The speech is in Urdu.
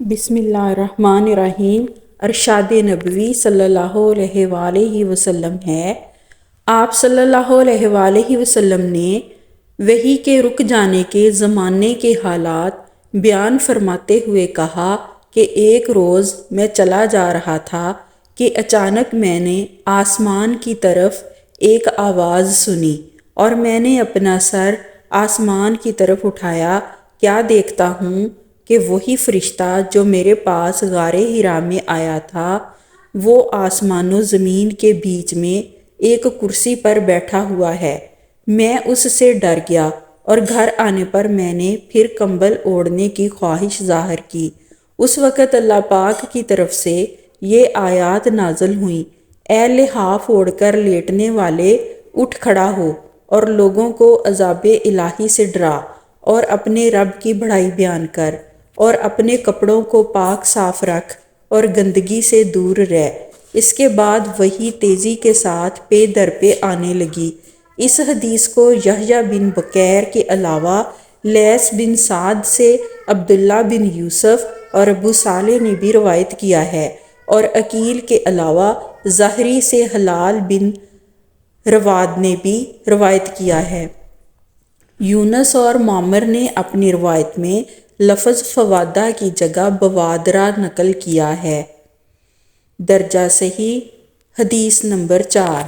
بسم اللہ الرحمن الرحیم۔ ارشاد نبوی صلی اللہ علیہ وآلہ وسلم ہے، آپ صلی اللہ علیہ وآلہ وسلم نے وحی کے رک جانے کے زمانے کے حالات بیان فرماتے ہوئے کہا کہ ایک روز میں چلا جا رہا تھا کہ اچانک میں نے آسمان کی طرف ایک آواز سنی اور میں نے اپنا سر آسمان کی طرف اٹھایا، کیا دیکھتا ہوں کہ وہی فرشتہ جو میرے پاس غار حرا میں آیا تھا وہ آسمان و زمین کے بیچ میں ایک کرسی پر بیٹھا ہوا ہے۔ میں اس سے ڈر گیا اور گھر آنے پر میں نے پھر کمبل اوڑھنے کی خواہش ظاہر کی۔ اس وقت اللہ پاک کی طرف سے یہ آیات نازل ہوئیں، اے لحاف اوڑھ کر لیٹنے والے، اٹھ کھڑا ہو اور لوگوں کو عذاب الہی سے ڈرا اور اپنے رب کی بڑائی بیان کر اور اپنے کپڑوں کو پاک صاف رکھ اور گندگی سے دور رہ۔ اس کے بعد وحی تیزی کے ساتھ پے در پے آنے لگی۔ اس حدیث کو یحییٰ بن بکیر کے علاوہ لیث بن سعد سے عبداللہ بن یوسف اور ابو صالح نے بھی روایت کیا ہے، اور عقیل کے علاوہ زہری سے ہلال بن رواد نے بھی روایت کیا ہے۔ یونس اور معمر نے اپنی روایت میں لفظ فوادہ کی جگہ بوادرہ نقل کیا ہے۔ درجہ صحیح، حدیث نمبر 4۔